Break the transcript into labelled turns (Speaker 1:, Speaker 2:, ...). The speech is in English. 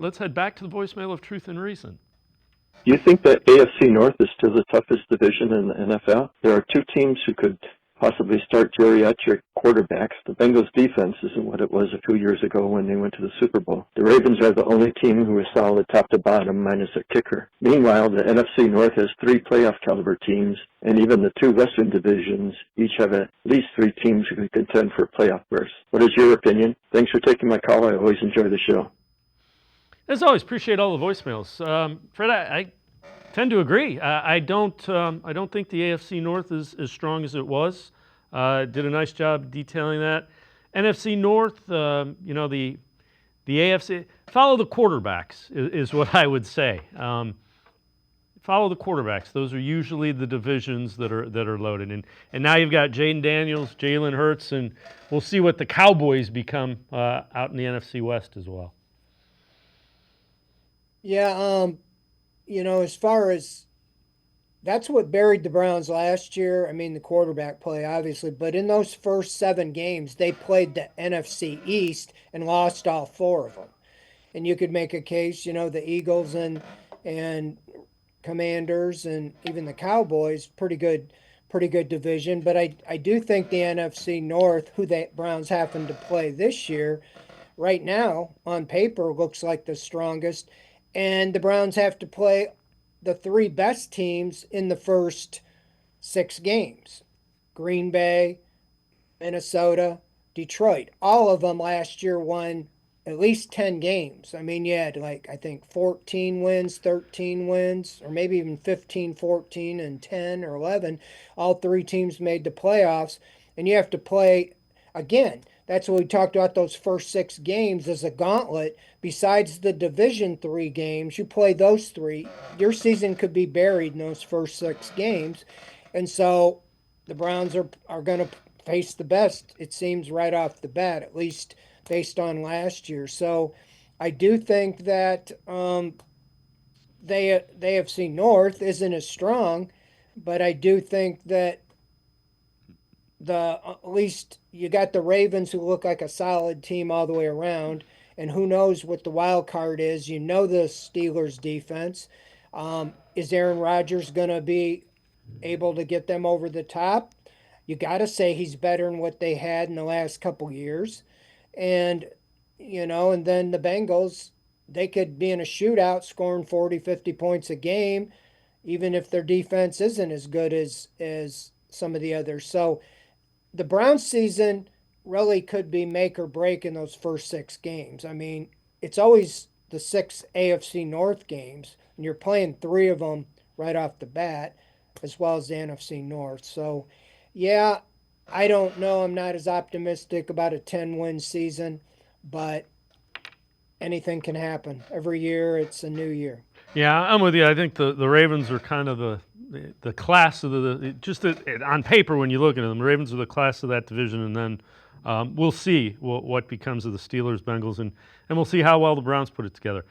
Speaker 1: let's head back to the voicemail of Truth and Reason.
Speaker 2: Do you think that AFC North is still the toughest division in the NFL? There are two teams who could possibly start geriatric quarterbacks. The Bengals defense isn't what it was a few years ago when they went to the Super Bowl. The Ravens are the only team who is solid top to bottom minus a kicker. Meanwhile, the NFC North has three playoff caliber teams, and even the two Western divisions each have at least three teams who can contend for playoff berths. What is your opinion? Thanks for taking my call. I always enjoy the show.
Speaker 1: As always, appreciate all the voicemails. Fred, I tend to agree. I don't think the AFC North is as strong as it was. Did a nice job detailing that. NFC North, the AFC, follow the quarterbacks is what I would say. Follow the quarterbacks. Those are usually the divisions that are loaded. And now you've got Jaden Daniels, Jalen Hurts, and we'll see what the Cowboys become out in the NFC West as well.
Speaker 3: Yeah, as far as that's what buried the Browns last year. I mean, the quarterback play, obviously, but in those first 7 games, they played the NFC East and lost all 4 of them. And you could make a case, the Eagles and Commanders and even the Cowboys, pretty good division. But I do think the NFC North, who the Browns happen to play this year, right now on paper looks like the strongest. And the Browns have to play the 3 best teams in the first 6 games. Green Bay, Minnesota, Detroit. All of them last year won at least 10 games. I mean, you had I think 14 wins, 13 wins, or maybe even 15, 14, and 10 or 11. All 3 teams made the playoffs. And you have to play, again, that's what we talked about, those first 6 games as a gauntlet. Besides the Division 3 games, you play those 3. Your season could be buried in those first 6 games. And so the Browns are going to face the best, it seems, right off the bat, at least based on last year. So I do think that the AFC North isn't as strong, but I do think that at least you got the Ravens, who look like a solid team all the way around, and who knows what the wild card is. The Steelers defense. Is Aaron Rodgers going to be able to get them over the top? You got to say he's better than what they had in the last couple years. And then the Bengals, they could be in a shootout scoring 40, 50 points a game, even if their defense isn't as good as some of the others. So the Browns season really could be make or break in those first 6 games. I mean, it's always the 6 AFC North games, and you're playing 3 of them right off the bat, as well as the NFC North. So, yeah, I don't know. I'm not as optimistic about a 10-win season, but anything can happen. Every year, it's a new year.
Speaker 1: Yeah, I'm with you. I think the Ravens are kind of the class of on paper when you look at them. The Ravens are the class of that division, and then we'll see what becomes of the Steelers, Bengals, and we'll see how well the Browns put it together.